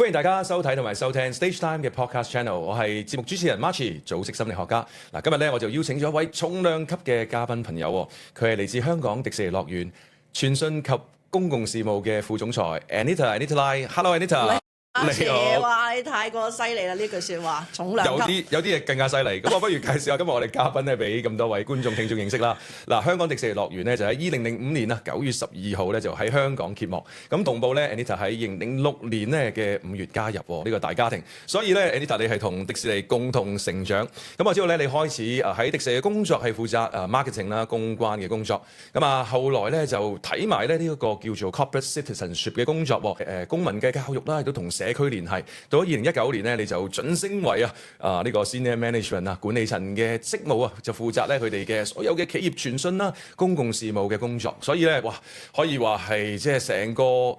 歡迎大家收睇同埋收聽 Stage Time 嘅 Podcast Channel， 我係節目主持人 Marchie， 組織心理學家。嗱，今日咧我就邀請咗一位重量級嘅嘉賓朋友，佢係嚟自香港迪士尼樂園傳訊及公共事務嘅副總裁 Anita Lai。Hello Anita。你好，哇！你太過犀利啦！呢句説話重量級，有啲嘢更加犀利。咁我不如介紹下今日我哋嘉賓咧，俾咁多位觀眾聽眾認識啦。嗱，香港迪士尼樂園咧就喺2005年啊9月12號咧就喺香港揭幕。咁同步咧 Anita 喺2006年咧嘅5月加入呢個大家庭。所以咧 Anita 你係同迪士尼共同成長。咁我知道咧你開始喺迪士尼嘅工作係負責marketing 啦、公關嘅工作。咁啊後來咧就睇埋咧呢一個叫做 corporate citizenship 嘅工作，公民嘅教育啦，亦都同社區聯繫。到咗2019年咧，你就晉升為呢個 senior management 啊管理層嘅職務啊，就負責咧佢哋嘅所有嘅企業傳訊啦、公共事務嘅工作。所以咧，哇，可以話係即係成個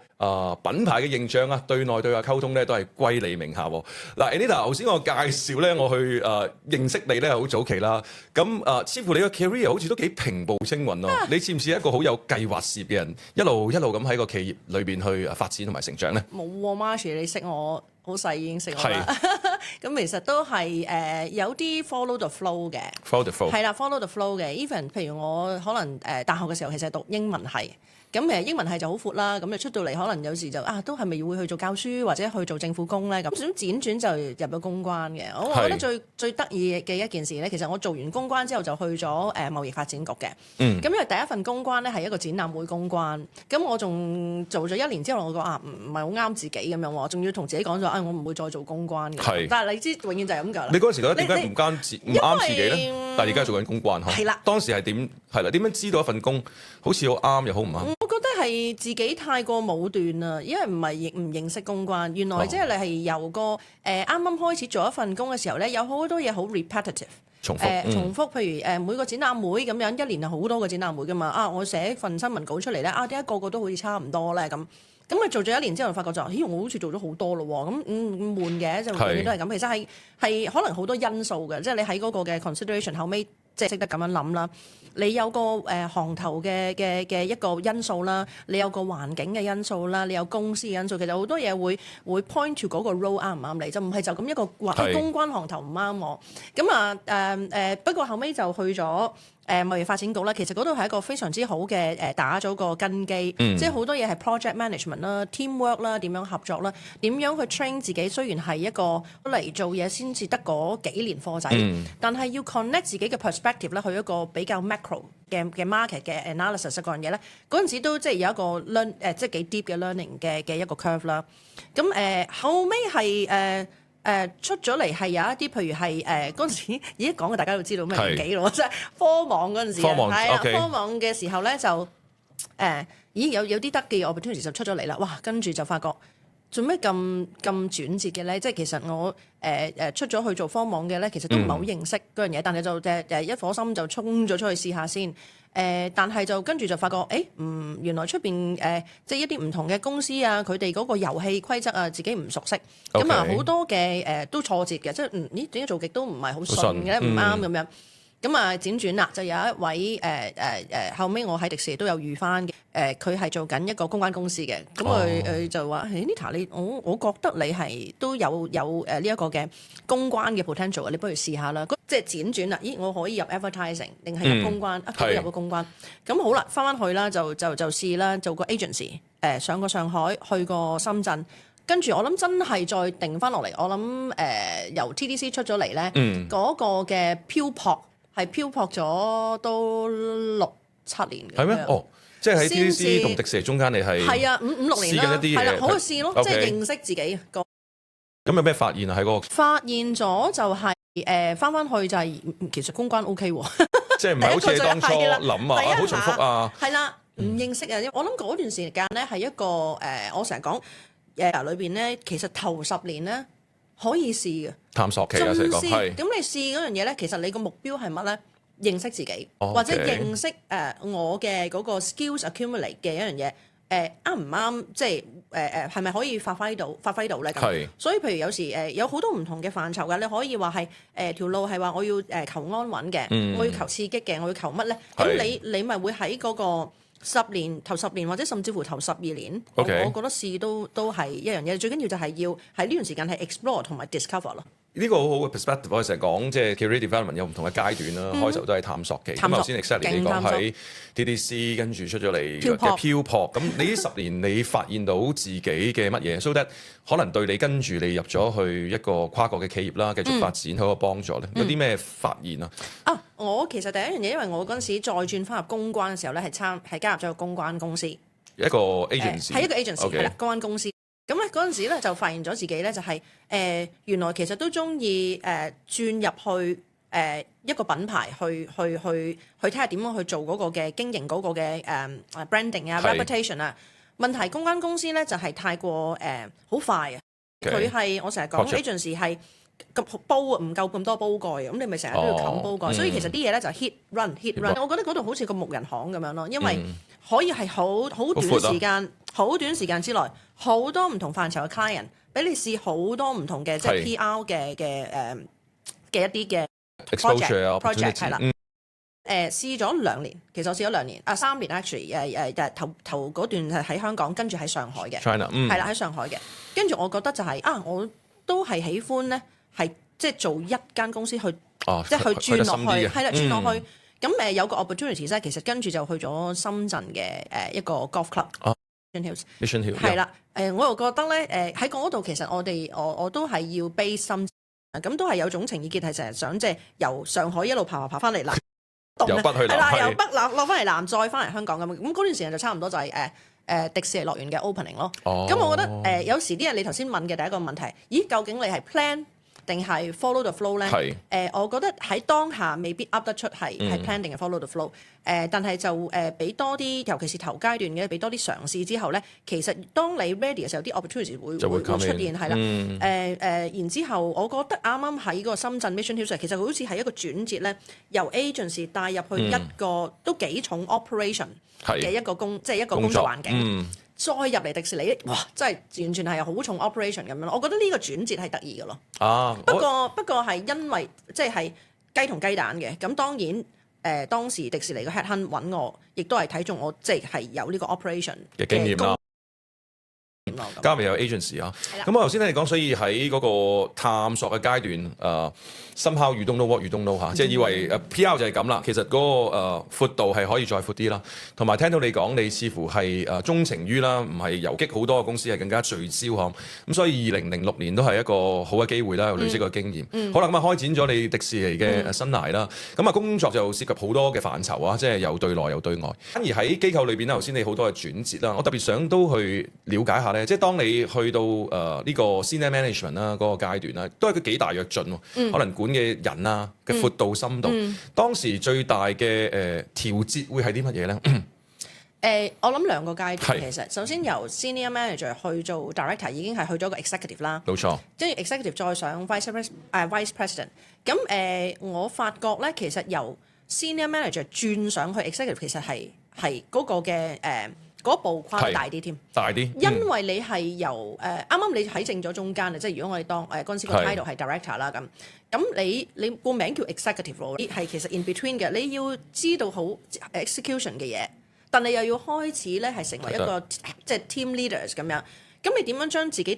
品牌嘅形象啊，對內對外溝通咧都係歸你名下。嗱，Anita，頭先我介紹咧，我去認識你咧好早期啦。咁似乎你個 career 好似都幾平步青雲咯。你似唔似一個好有計劃事業嘅人，一路咁喺個企業裏邊去發展同埋成長咧？冇喎，Marshall，你識我好細已經識我啦。咁其實都係有啲 follow the flow 嘅。follow the flow 係啦，follow the flow 嘅。Even 譬如我可能大學嘅時候其實係讀英文系。咁英文系就好闊啦，咁就出到嚟可能有時就都係咪會去做教書或者去做政府工咧？咁想輾轉就入咗公關嘅。我覺得最得意嘅一件事咧，其實我做完公關之後就去咗貿易發展局嘅。咁因為第一份公關咧係一個展覽會公關，咁我仲做咗1年之後，我覺得唔係好啱自己咁樣喎，仲要同自己講咗我唔會再做公關嘅。但係你知永遠就係咁㗎啦。你嗰陣時覺得點解唔啱自己咧？但係而家做緊公關係啦，當時係點樣知道一份工好似好啱又好唔啱？我覺得係自己太過武斷啦，因為唔認識公關。原來即係你係由個啱啱開始做一份工嘅時候咧，有好多嘢好 repetitive， 重複。譬如每個展覽會咁樣，一年係好多個展覽會㗎嘛。我寫份新聞稿出嚟咧，點解個個都好似差唔多咧咁？咁佢做咗1年之後，發覺就我好似做咗好多咯喎，咁悶嘅，就永遠都係咁。其實係可能好多因素嘅，即係你喺嗰個嘅 consideration 後尾即係識得咁樣諗啦。你有個行頭嘅一個因素啦，你有個環境嘅因素啦，你有公司嘅因素，其實好多嘢會 point to 嗰個 role 啱唔啱你，就唔係就咁一個話公關行頭唔啱我。咁不過後尾就去咗貿易發展局啦，其實嗰度係一個非常之好嘅打咗個根基，即係好多嘢係 project management 啦、teamwork 啦、點樣合作啦、點樣去 train 自己。雖然係一個嚟做嘢先至得嗰幾年課仔，但係要 connect 自己嘅 perspective 咧，去一個比較 macro 嘅 market 嘅 analysis 嗰樣嘢咧，嗰陣時都即係有一個即係幾 deep 嘅 learning 嘅一個 curve 啦。咁後尾係出咗嚟係有一啲，譬如係嗰陣時，已經講嘅大家都知道咩年紀咯，即係科網嗰陣時，科網嘅時候咧就有啲得嘅 opportunity 就出咗嚟啦。哇！跟住就發覺做咩咁轉折嘅咧？即係其實我出咗去做科網嘅咧，其實都唔係好認識嗰樣嘢，但係就一顆心就衝咗出去試下先。但係就跟住就發覺，原來出邊即係一啲唔同嘅公司啊，佢哋嗰個遊戲規則啊，自己唔熟悉，咁好多嘅都挫折嘅，即係點解做極都唔係好順嘅，唔啱咁樣。咁輾轉啦，就有一位後尾我喺迪士尼都有遇翻嘅，佢係做緊一個公關公司嘅，咁佢就話：Anita，我覺得你係都有呢一個嘅公關嘅 potential， 你不如試下啦。即係輾轉啦，我可以入 advertising 定係入公關？佢入咗公關。咁好啦，翻去啦，就試啦，做個 agency， 上過上海，去過深圳。跟住我諗真係再定翻落嚟，我諗由 TDC 出咗嚟咧，嗰個嘅漂泊。係漂泊咗都6-7年嘅。係咩？即係喺 TDC 同迪士尼中間，你係5-6年啦，係啦，好去試咯，即係認識自己。咁有咩發現啊？喺嗰個發現咗就係翻去就係其實公關 OK 喎，即係唔係好似你當初諗啊，好重複啊？係啦，唔認識啊，因為我諗嗰段時間咧係一個我成日講裏邊咧，其實頭10年咧。可以試嘅探索期啊，成個係。咁你試嗰樣嘢咧，其實你個目標係乜咧？認識自己，或者認識我嘅嗰個 skills accumulate 嘅一樣嘢，啱唔啱？即係係咪可以發揮到咧？咁，所以譬如有時有好多唔同嘅範疇㗎，你可以話係條路係話我要求安穩嘅，我要求刺激嘅，我要求乜咧？咁你咪會喺嗰個頭10年或者甚至乎頭12年 Okay. 我覺得試都係一樣嘢。最緊要就係要喺呢段時間係 explore 同埋 discover 咯。呢個好好嘅 perspective，我哋成日講即係 career development 有唔同嘅階段啦，開頭都係探索期。咁頭先 exactly 你講喺 DDC 跟住出咗嚟嘅漂泊，咁你呢10年你發現到自己嘅乜嘢？So that 可能對你跟住你入咗去一個跨國嘅企業啦，繼續發展好有幫助咧。有啲咩發現啊？我其實第一樣嘢，因為我嗰陣時再轉翻入公關嘅時候咧，係加入咗個公關公司，一個 agency，係一個 agency 係啦， Okay. 公關公司。咁咧嗰陣時咧就發現咗自己咧就係、原來其實都中意轉入去一個品牌去睇下點樣去做嗰個嘅經營嗰個嘅branding 啊 reputation 啊。問題公關公司咧就係太過好快啊，佢係我成日講 agency 係煲唔夠咁多煲蓋，咁你咪成日都要冚煲蓋，所以其實啲嘢咧就 hit run。我覺得嗰度好似個木人巷咁樣咯，因為可以係好短時間之內，好多唔同範疇嘅 client 俾你試好多唔同嘅即係 PR 嘅一啲嘅 project 係啦。試咗2年，其實我試咗2年3年 actually 頭嗰段係喺香港，跟住喺上海嘅 China， 係啦喺上海嘅，跟住我覺得就係我都係喜歡咧，係即係做一間公司去，即係去轉落去，係啦轉落去。咁有個 opportunity 咧，其實跟住就去咗深圳嘅一個 golf club，Mission Hills 係啦。我又覺得咧喺嗰度其實我都係要 base 深圳，咁都係有種情意結，係成日想即係由上海一路爬翻嚟南，由北去南，係啦，由北落翻嚟南，再翻嚟香港咁。咁嗰段時間就差唔多就係迪士尼樂園嘅 opening 咯。咁我覺得有時啲人你頭先問嘅第一個問題，咦究竟你係 plan定係 follow the flow 咧？我覺得喺當下未必噏得出係 plan 定係 follow the flow。但係就俾多啲，尤其是頭階段嘅，俾多啲嘗試之後咧，其實當你 ready 嘅時候，啲 opportunity 會出現係啦。然之後，我覺得啱啱喺個深圳 Mission Hills 其實佢好似係一個轉折咧，由 agency 帶入去一個都幾重 operation 嘅一個即係一個工作環境。再入嚟迪士尼，哇！真係完全係好重 operation 咁樣咯。我覺得呢個轉折係得意嘅咯。不過係因為即係雞同雞蛋嘅。咁當然當時迪士尼嘅 head hunt 揾我，亦都係睇中我即係有呢個 operation 嘅經驗啦。加埋有 agency 啊。咁我頭先你講，所以喺嗰個探索嘅階段somehow you don't know what you don't know 嚇，即係以為PR 就係咁啦。其實嗰個闊度係可以再闊啲啦。同埋聽到你講，你似乎係鍾情於啦，唔係游擊好多嘅公司，係更加聚焦嗬。咁所以2006年都係一個好嘅機會啦，有累積個經驗。好啦，咁開展咗你迪士尼嘅生涯啦。咁工作就涉及好多嘅範疇啊，即係又對內又對外。反而喺機構裏邊咧，頭先你好多嘅轉折啦，我特別想都去了解下咧，即係當你去到呢個 senior management 啦嗰個階段啦，都係佢幾大躍進喎。可能管嘅人啊嘅闊度深度，當時最大嘅調節會係啲乜嘢咧？我諗2個階段其實，首先由 senior manager 去做 director 已經係去咗個 executive 啦，冇錯。跟住 executive 再上 vice president。咁我發覺咧，其實由 senior manager 轉上去 executive 其實係嗰個嘅嗰步跨大啲添，大啲，因為你係由啱啱你喺正咗中間啊，即係如果我哋當嗰陣時個 title 係 director 啦咁你個名叫 executive 咯，係其實 in between 嘅，你要知道好 execution 嘅嘢，但你又要開始咧係成為一個即係 team leaders 咁樣，咁你點樣將自己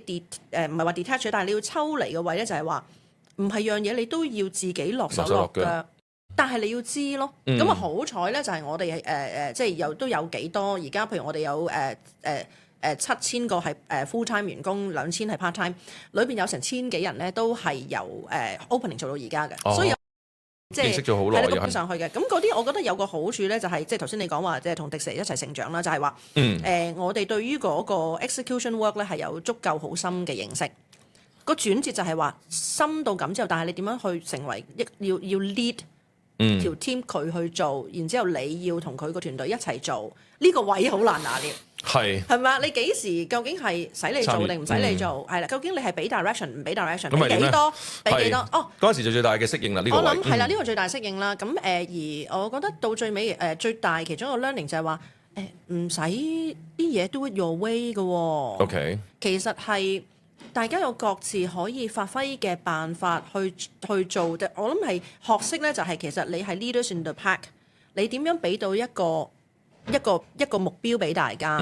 唔係話 detach， 但係你要抽離嘅位咧就係話唔係樣嘢你都要自己落手落腳。但係你要知咯，咁好彩咧就係我哋即係都有幾多，而家譬如我哋有7000個係full time 員工，2000係 part time， 裏邊有成1000幾人咧都係由opening 做到而家嘅，所以即係認識咗好耐係上去嘅。咁嗰啲我覺得有個好處咧，就係即係頭先你講話即係同迪士尼一齊成長啦，就係話我哋對於嗰個 execution work 咧係有足夠好深嘅認識。個轉折就係話深到咁之後，但係你點樣去成為要 lead？條 team 佢去做，然之後你要同佢個團隊一齊做，呢個位好難拿捏。係咪啊？你幾時究竟係使你做定唔使你做？係啦，究竟你係俾 direction 唔俾 direction？俾幾多？俾幾多？嗰陣時就最大嘅適應啦。呢個我諗係啦，呢個最大適應啦。咁而我覺得到最尾最大其中一個 learning 就係話唔使啲嘢 do it your way 嘅喎。OK，其實係。大家有各自可以發揮嘅辦法去做，我諗係學識咧，就係其實你係 leaders in the pack， 你點樣俾到一個一個目標俾大家，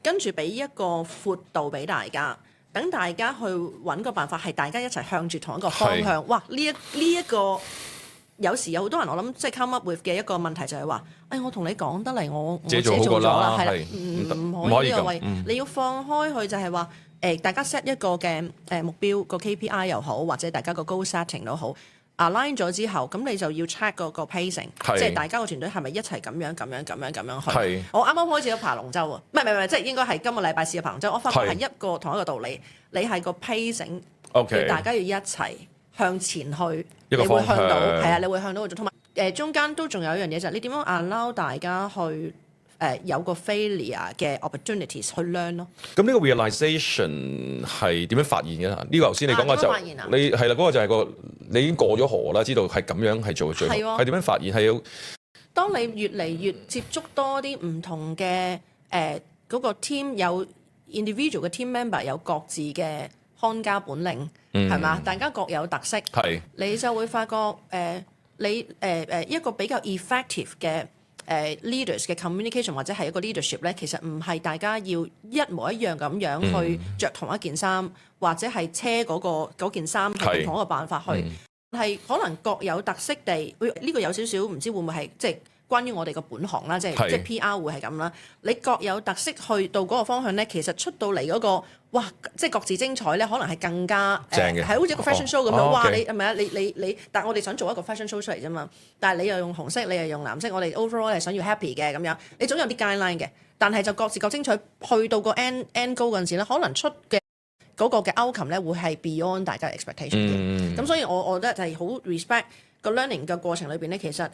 跟住俾一個闊度俾大家，等大家去揾個辦法，係大家一齊向住同一個方向。哇！呢一個有時有好多人，我諗即係 come up with 嘅一個問題就係話，我同你講得嚟，我自己做咗啦，係啦，唔可以呢個位，你要放開佢，就係話大家 set 一個嘅目標，個 KPI 又好，或者大家個 goal setting 都好。align 咗之後，咁你就要 check 個 pacing，即係大家個團隊係咪一齊咁樣去？我啱啱開始咗爬龍舟啊，唔係，即係應該係今個禮拜試咗爬龍舟。我發覺係同一個道理，你係個 pacing，大家要一齊向前去，你會向到，係啊，你會向到。同埋中間都仲有一樣嘢就係你點樣 allow 大家去。有個 failure 嘅 opportunities 去 learn 咯。咁呢個 realization 係點樣發現嘅咧？呢個頭先你講嘅就你係啦，嗰個就係你已經過咗河啦，知道係咁樣係做最好。係點樣發現？係要當你越嚟越接觸多啲唔同嘅嗰個 team 有 individual 嘅 team member 有各自嘅看家本領，係嘛？大家各有特色，你就會發覺你一個比較 effective 嘅。leaders 嘅 communication 或者係一個 leadership 咧，其實唔係大家要一模一樣咁樣去着同一件衫，或者係車嗰件衫係同一個辦法去，係可能各有特色地。呢個有少少唔知會唔會係即係關於我哋個本行啦，即係 PR 會係咁啦。你各有特色去到嗰個方向咧，其實出到嚟嗰個哇，即係各自精彩咧，可能係更加正嘅，係好似一個 fashion show 咁樣。哇，你係咪啊？你，但係我哋想做一個 fashion show 出嚟啫嘛。但係你又用紅色，你又用藍色，我哋 overall 係想要 happy 嘅咁樣。你總有啲 guideline 嘅，但係就各自各精彩。去到個 end goal 嗰陣時咧，可能出嘅嗰個嘅 outcome 咧會係 beyond 大家 expectation 嘅。咁所以我覺得就係好 respect 個 learning 嘅過程裏邊咧，其實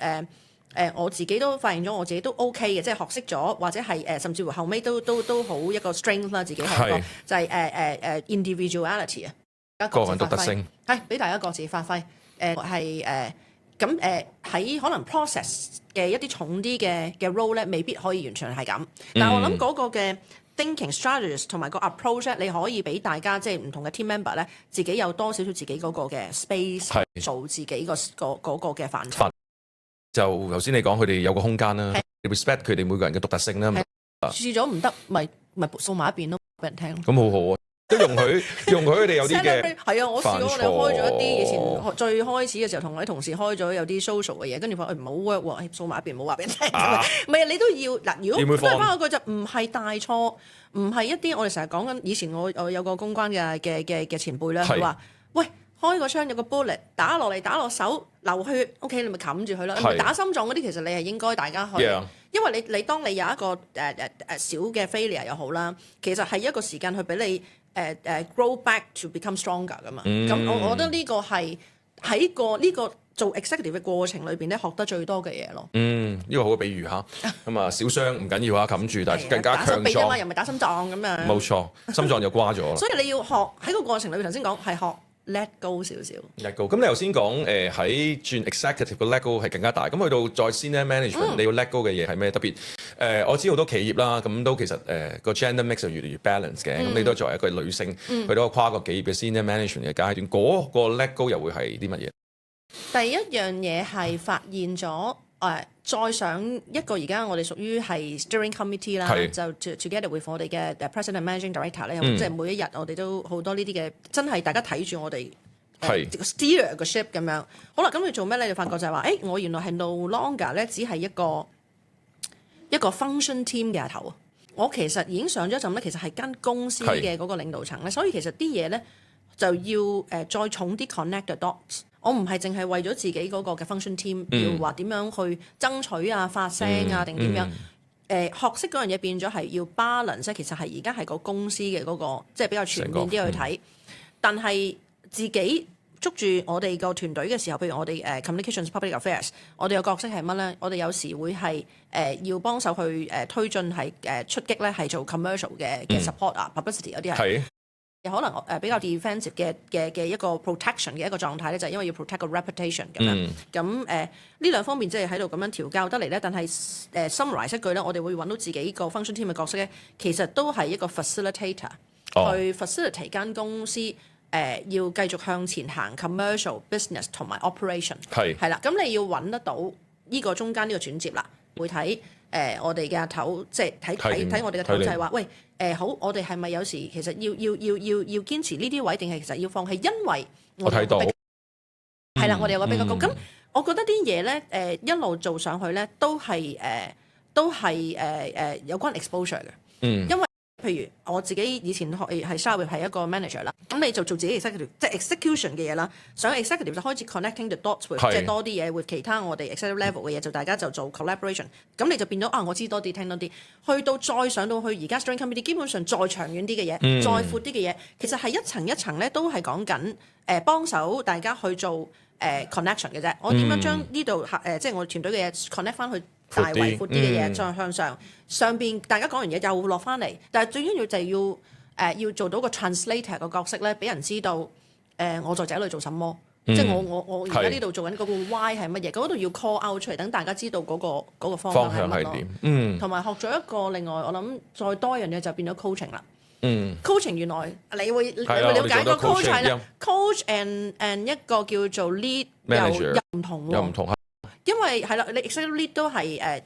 我自己都發現咗，我自己都 OK 嘅，即係學識咗，或者係甚至乎後尾都好一個 strength 啦，自己係一個就係individuality 啊，個人獨特性係俾大家各自發揮，係咁喺可能 process 嘅一啲重啲嘅 role 咧，未必可以完全係咁，但係我諗嗰個嘅 thinking strategies 同埋個 approach 咧，你可以俾大家即係唔同嘅 team member 咧，自己有多少少自己嗰個嘅 space 做自己嗰個嘅範疇。就頭先你講佢哋有個空間啦，你 respect 佢哋每個人嘅獨特性啦。試咗唔得，咪掃埋一邊咯，俾人聽。咁好好啊，都容許佢哋有啲嘅。係啊，我試過我哋開咗一啲以前最開始嘅時候，同我啲同事開咗有啲 social 嘅嘢，跟住話唔好 work 喎，掃埋一邊，唔好話俾人聽。唔係你都要嗱，如果都係翻嗰句就唔係大錯，唔係一啲我哋成日講緊。以前我有個公關嘅前輩咧，佢話：喂。開個槍有個 bullet 打落嚟打落手流血 ，OK 你咪冚住佢咯。打心臟嗰啲其實你係應該大家去，因為你當你有一個小嘅 failure 又好啦，其實係一個時間去俾你grow back to become stronger 噶嘛。咁我覺得呢個係喺呢個做 executive 嘅過程裏邊咧學得最多嘅嘢咯。呢個好嘅比喻嚇。咁啊小傷唔緊要啊，冚住，但係更加強壯。嘛，又唔係打心臟咁樣。冇錯，心臟就瓜咗啦。所以你要學喺個過程裏邊，頭先講係學。let go 少少 let go。咁你頭先講喺轉 executive 個 let go 係更加大，咁去到再 senior management 你要 let go 嘅嘢係咩？特別我知好多企業啦，咁都其實個 gender mix 就越嚟越 balance 嘅，咁你都作為一個女性去到個跨國企業嘅 senior management 嘅階段，嗰個 let go 又會係啲乜嘢？第一樣嘢係發現咗再上一個而家我哋屬於係 steering committee 啦，就 together with 我哋嘅 president and managing director 咧，即係每一日我哋都好多呢啲嘅，真係大家睇住我哋steer 個 ship 咁樣。好啦，咁你做咩咧？你發覺就係話，我原來係 no longer 咧，只係一個 function team 嘅頭。我其實已經上咗一陣咧，其實係間公司嘅嗰個領導層咧，所以其實啲嘢咧就要再重啲 connect the dots。我唔係淨係為咗自己嗰個嘅 function team，要話點樣去爭取啊、發聲啊，定點樣？學識嗰樣嘢變咗係要 balance，其實係而家係個公司嘅嗰個，即係比較全面啲去睇。但係自己捉住我哋個團隊嘅時候，譬如我哋communications public affairs， 我哋嘅角色係乜咧？我哋有時會係要幫手去推進係出擊咧，係做 commercial 嘅 support 啊、publicity 嗰啲係。可能比較 defensive 嘅一個 protection 嘅一個狀態咧，就係因為要 protect 個 reputation 咁樣。咁呢兩方面即係喺度咁樣調教得嚟咧。但係summarize 一句咧，我哋會揾到自己個 function team 嘅角色咧，其實都係一個 facilitator，去 facilitate 間公司要繼續向前行 commercial business 同埋 operation 係啦。咁你要揾得到呢個中間呢個轉接啦，會睇我哋嘅頭，即係睇我哋嘅頭就係話，喂好，我哋係咪有時其實要堅持呢啲位，定係其實要放棄？因為我睇到係啦，我哋有個比較高。咁我覺得啲嘢咧一路做上去咧都係有關 exposure 嘅，因為譬如我自己以前係 Starwave 係一個 manager 啦，咁你就做自己 executive 即係 execution 嘅嘢啦。上 executive 就開始 connecting the dots with 即係多啲嘢 with 其他我哋 executive level 嘅嘢，就大家就做 collaboration。咁你就變咗我知多啲，聽多啲。去到再上到去而家 steering committee，基本上再長遠啲嘅嘢，再闊啲嘅嘢，其實係一層一層咧都係講緊幫手大家去做connection 嘅啫。我點樣將呢度即係我團隊嘅嘢 connect 翻去大圍闊啲嘅嘢，再向上邊大家講完嘢又落翻嚟，但係最緊要就係要做到個 translator 個角色咧，俾人知道我在這裏做什麼，即係我而家呢度做緊嗰個 why 係乜嘢，嗰度要 call out 出嚟，等大家知道嗰個方向係乜咯。同埋學咗一個另外，我諗再多一樣嘢就變咗 coaching 啦。coaching 原來你會了解個 coach 係啦，coach and 一個叫做 lead 又唔同喎。因為係啦，你 executive lead 都係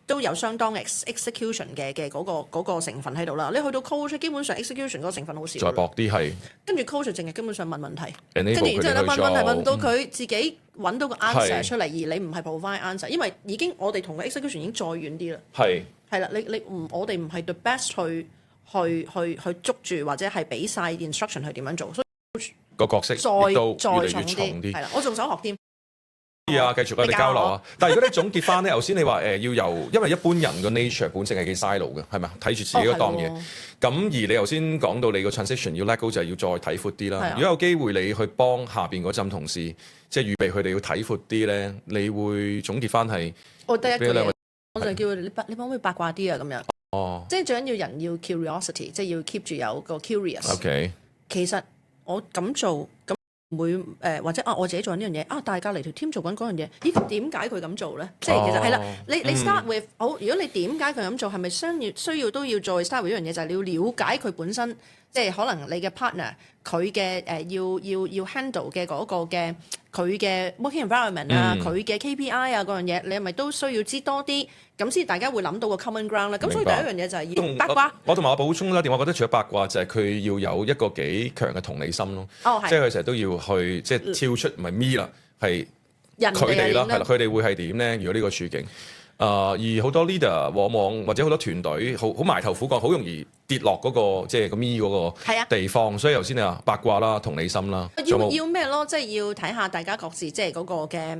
都有相當 execution 嘅嗰個成分喺度啦。你去到 coach 基本上 execution 嗰個成分好少。再薄啲係。跟住 coach 淨係根本上問問題，跟住然之後咧問問題問到佢自己揾到個 answer 出嚟，而你唔係 provide answer，因為已經我哋同個 execution 已經再遠啲啦。係啦，我哋唔係 the best 去捉住或者係俾晒 instruction 去點樣做，所以個角色再越嚟越重啲。係啦，我仲想學添。繼續我哋交流啊！但係如果你總結翻咧，頭先你話要由，因為一般人個 nature 本性係幾 silo 嘅，係咪？睇住自己嗰檔嘢。咁而你頭先講到你個 transition 要 let go 就係要再睇闊啲啦。如果有機會你去幫下邊嗰陣同事，即係預備佢哋要睇闊啲咧，你會總結翻係？我第一句嘢，我就叫你可唔可以八卦啲啊？咁樣。即係最緊要人要 curiosity，即係要 keep 住有個 curious。OK。其實我咁做咁。會或者我自己做緊呢樣嘢大家嚟條 team 做緊嗰樣嘢，咦點解佢咁做咧？即係其實係啦，你 start with 好，如果你點解佢咁做，係咪需要都要再 start with 一樣嘢，就係你要了解佢本身，即係可能你嘅 partner 佢嘅要 handle 嘅嗰個嘅佢嘅 working environment 啊，佢嘅 KPI 啊嗰樣嘢，你係咪都需要知多啲？咁先大家會諗到個 common ground 咧。咁所以第一樣嘢就係要八卦。我同埋我補充啦，我覺得除咗八卦，就係佢要有一個幾強嘅同理心咯。即係佢成日都要去即係超出唔係 me 啦，係佢哋啦，係啦，佢哋會係點咧？如果呢個處境，而好多 leader 往往或者好多團隊好埋頭苦幹，好容易跌落嗰個即係個 me 嗰個地方。所以頭先你話八卦啦、同理心啦，要咩咯？即係要睇下大家各自即係嗰個嘅。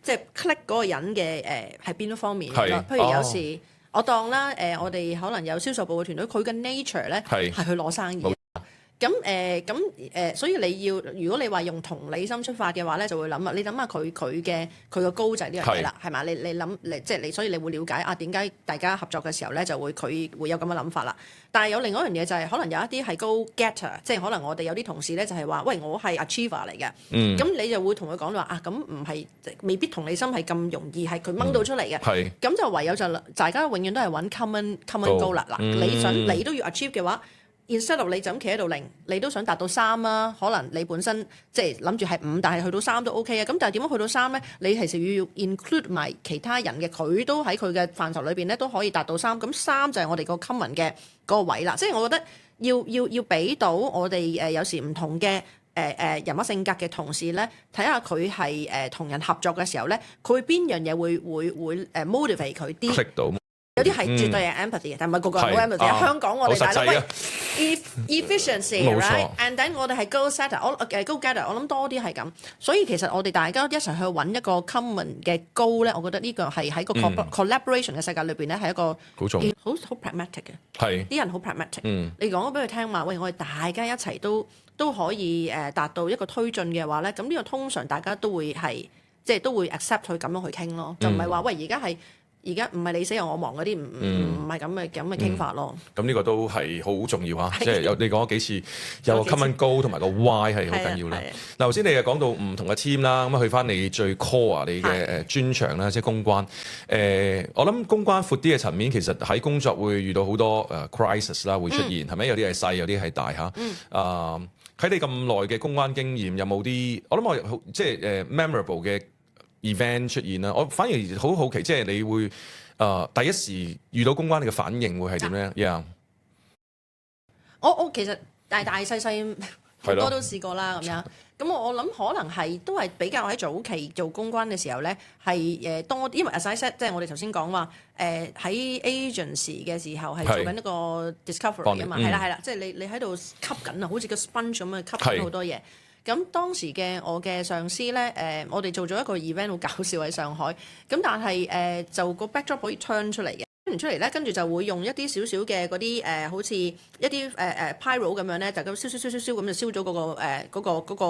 即係 click 嗰個人嘅係邊一方面咯？譬如有時我當啦我哋可能有銷售部嘅團隊，佢嘅 nature 咧係去攞生意。咁所以你要如果你話用同理心出發嘅話咧，就會諗啊，你諗下佢個高就係呢樣嘢啦，係嘛？你諗即係你，所以你會了解點解大家合作嘅時候咧，就會佢會有咁嘅諗法啦。但係有另外一樣嘢就係可能有一啲係 go getter，即係可能我哋有啲同事咧就係話，喂，我係 achiever 嚟嘅，咁你就會同佢講話咁唔係未必同理心係咁容易係佢掹到出嚟嘅，咁就唯有就大家永遠都係揾 common goal 啦。嗱，你都要 achieve 嘅話。instead of 你就咁企喺度0，你都想達到3啊？可能你本身即係諗住係5，但係去到3都 OK 啊。咁但係點樣去到3咧？你其實要 include 埋其他人嘅，佢都喺佢嘅範疇裏邊咧都可以達到3。咁3就係我哋個 common 嘅嗰個位啦。即係我覺得要俾到我哋有時唔同嘅人物性格嘅同事咧，睇下佢係同人合作嘅時候咧，佢邊樣嘢會 motivate 佢啲。有啲係絕對係 empathy 嘅，但唔係個個人好 empathy。香港我哋大佬喂 efficiency，right？And then 我哋係 goal setter，goal getter，我諗多啲係咁。所以其實我哋大家一齊去揾一個 common 嘅 goal 咧，我覺得呢個係喺個 collaboration 嘅世界裏邊咧係一個好 pragmatic 嘅。係啲人好 pragmatic。你講咗俾佢聽話，喂，我哋大家一齊都可以達到一個推進嘅話咧，咁呢個通常大家都會係即係都會 accept 去咁樣去傾咯，就唔係話喂而家唔係你死又我亡嗰啲，唔係咁嘅傾法咯。咁呢個都係好重要啊！即係有你講咗幾次，有個 common goal 同埋個 why 係好緊要啦。嗱，頭先你又講到唔同嘅 team 啦，咁去翻你最 core 你嘅專長啦，即係公關。我諗公關闊啲嘅層面，其實喺工作會遇到好多crisis 啦，會出現係咪？有啲係細，有啲係大嚇。喺你咁耐嘅公關經驗，有冇啲我諗我即係memorable 嘅event 出現啦，我反而好好奇，即係你會第一時遇到公關你嘅反應會係點咧 ？Yeah， 我其實大細好多都試過啦咁樣。咁我諗可能都係比較喺早期做公關嘅時候咧，係多啲，因為 as I said，即係我哋頭先講話喺 agency 嘅時候係做緊一個 discovery 啊嘛，係啦，即係你喺度吸緊啊，好似個 sponge 咁啊，吸緊好多嘢。咁當時嘅我嘅上司咧，我哋做咗一個 event 好搞笑喺上海，咁但係就個 backdrop 可以 turn 出嚟嘅。出嚟咧，跟住就會用一啲少少嘅嗰啲好似一啲pyro 咁樣咧，就咁燒咁就燒咗嗰個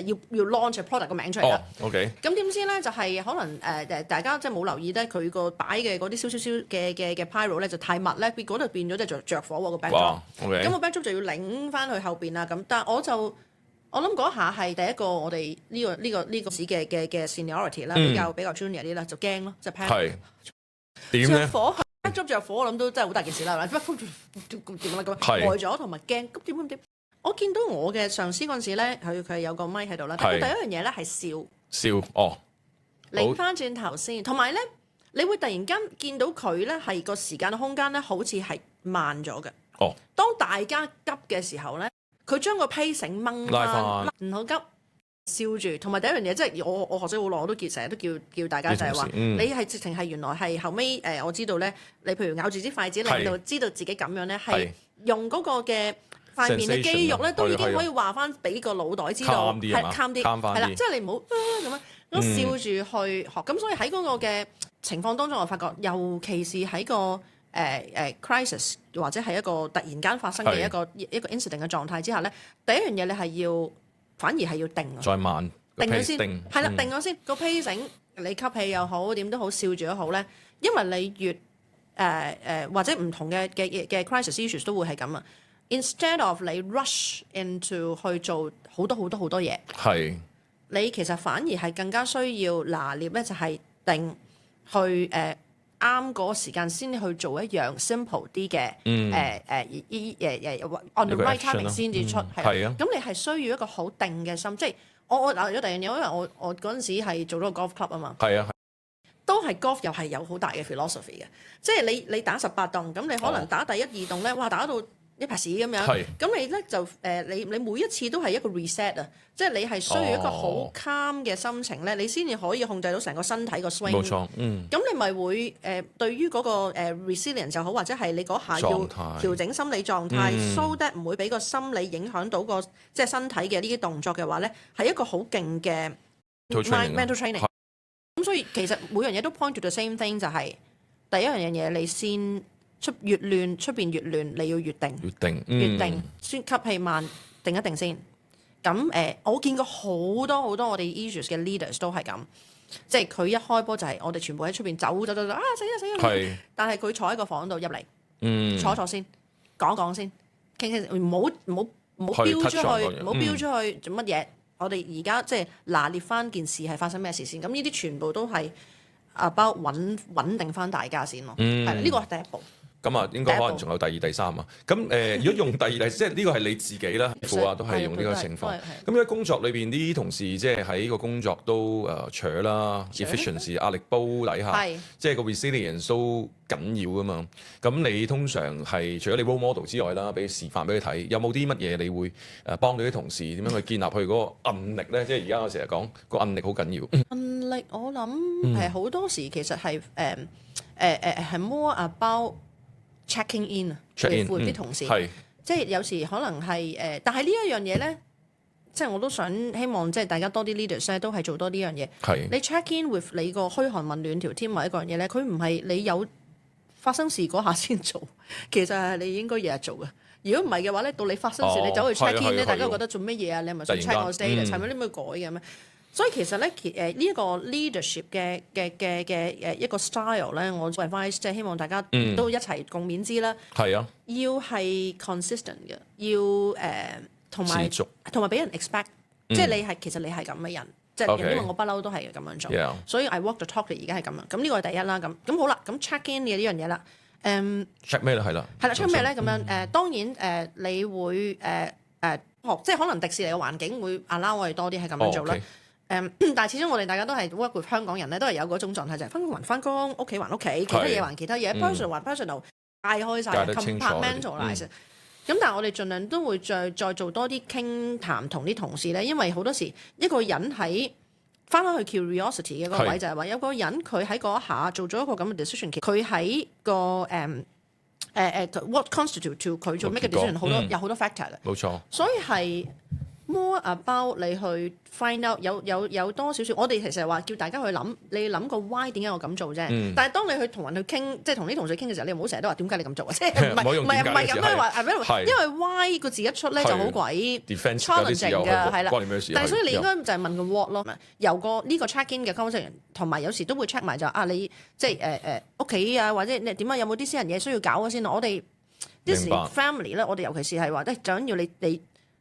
要 launch product 個名出嚟啦。OK。咁點知咧就係可能大家即係冇留意咧，佢個擺嘅嗰啲燒嘅 pyro 咧就太密咧，結果就變咗即係着火喎個 backdrop。咁個 backdrop 就要擰翻去後邊啦。咁但係我諗嗰下係第一個我哋呢個市嘅 seniority 啦，比較 junior 啲啦，就驚咯，就 panic。點咧？着火，我諗都真係好大件事啦，點啦咁呆咗同埋驚，咁點？我見到我嘅上司嗰陣時咧，佢係有個咪喺度啦，但係第一樣嘢咧係笑擰翻轉頭先，同埋咧你會突然間見到佢咧係個時間空間咧好似係慢咗嘅。當大家急嘅時候咧，佢將個 pacing 掹翻，唔好急。笑住，同埋第一樣嘢，即係我學咗好耐，我都成日都叫大家就係話，你係直情係原來係後尾我知道咧，你譬如咬住支筷子，令到知道自己咁樣咧，係用嗰個嘅塊面嘅肌肉咧，都已經可以話翻俾個腦袋知道係 calm 啲，係啦，即係你唔好咁樣，咁笑住去學，咁所以喺嗰個嘅情況當中，我發覺，尤其是喺個crisis 或者係一個突然間發生嘅一個 incident 嘅狀態之下咧，第一樣嘢你係要。反而係要定啊，再慢定咗先，係啦，定咗先個 pacing，你吸氣又好，點都好，笑住都好咧。因為你越或者唔同嘅 crisis issues 都會係咁啊。Instead of 你 rush into 去做好多嘢，係你其實反而係更加需要拿捏咧，就係定去啱嗰個時間先去做一樣 simple 啲嘅on the right timing 先至出，係啊。咁你係需要一個好定嘅心，即係我嗱咗第二樣嘢，因為我嗰陣時係做咗個 golf club 啊嘛，係啊，都係 golf 又係有好大嘅 philosophy 嘅，即係你打18洞，咁你可能打第1、2洞咧，哇打到一排屎咁樣，咁你咧就你每一次都係一個 reset 啊，即係你係需要一個好 calm 嘅心情咧，你先至可以控制到成個身體個 swing。冇錯，咁你咪會對於嗰個resilience 就好，或者係你嗰下要調整心理狀態，so that 唔會俾個心理影響到個即係身體嘅呢啲動作嘅話咧，係一個好勁嘅 mental training。咁所以其實每樣嘢都 point to the same thing， 就係第一樣嘢你先。越亂出邊越亂，你要越定，先吸氣慢，定一定先。咁我見過好多我哋 issues 嘅 leaders 都係咁，即係佢一開波就係我哋全部喺出邊走啊死啦！但係佢坐喺個房度入嚟，坐先，講先，傾，唔好飆出去，唔好飆出去做乜嘢？我哋而家即係拿捏翻件事係發生咩事先。咁呢啲全部都係包穩定翻大家先咯。係呢個係第一步。咁啊，應該可能仲有第2、第3啊。咁如果用第2、第即係呢個係你自己啦，父啊都係用呢個情況。咁喺工作裏邊啲同事即係喺個工作都扯啦 ，efficiency 壓力煲底下，即係個 resilience 都緊要噶嘛。咁你通常係除咗你 role model 之外啦，俾示範俾佢睇，有冇啲乜嘢你會幫到啲同事點樣去建立佢嗰個韌力咧？即係而家我成日講個韌力好緊要。韌力我諗係好多時其實係係 more about checking in 啊，回覆啲同事，即係有時可能係但係呢一樣嘢咧，即係我都想希望即係大家多啲 leaders 咧，都係做多呢樣嘢。你 check in with 你個噓寒問暖條 team 或者嗰樣嘢咧，佢唔係你有發生事嗰下先做，其實係你應該日日做嘅。如果唔係嘅話咧，到你發生事你走去 check in 咧，大家覺得做乜嘢啊？你係咪想 check 我 status？係咪你咪改嘅咩？所以其實咧，呢一個 leadership 嘅一個 style 咧，我 advise 即係希望大家都一齊共勉之啦。係啊，要係 consistent 嘅，要同埋俾人 expect，即係其實你係咁嘅人，即係因為我不嬲都係咁樣做，所以 I walk the talk 而家係咁樣。咁呢個係第一啦。咁好啦，咁 check in 嘅呢樣嘢啦，check 咩咧？係啦，check 咩咧？咁樣當然你會學，即係可能迪士尼嘅環境會 allow 我哋多啲係咁樣做啦。但係始終我哋大家都係 work with 香港人咧，都係有嗰種狀態，就係翻工還翻工，屋企還屋企，其他嘢還其他嘢，personal 還 personal，界開晒 compartmentalize。咁但係我哋盡量都會再做多啲傾談同啲同事咧，因為好多時一個人喺翻返去 curiosity 嘅個位就係話，有個人佢喺嗰一下做咗一個咁嘅 decision， 佢喺個what constitute to 佢做 make 嘅 decision 有好多 factor 嘅，冇錯。所以係 more about 你去 find out 有多少少，我哋其實係話叫大家去諗，你諗個 why 點解我咁做啫。但係當你去同人去傾，即係同啲同事傾嘅時候，你唔好成日都話點解你咁做啊，即係唔係咁樣話，因為 why 個字一出咧就好鬼 challenging 㗎，係啦。但係所以你應該就係問個 what 咯，由個呢個 check in 嘅 conversation，同埋有時都會 check 埋就你即係屋企啊，或者你點啊，有冇啲私人嘢需要搞先。我哋啲時 family 咧，我哋尤其是係話，最緊要你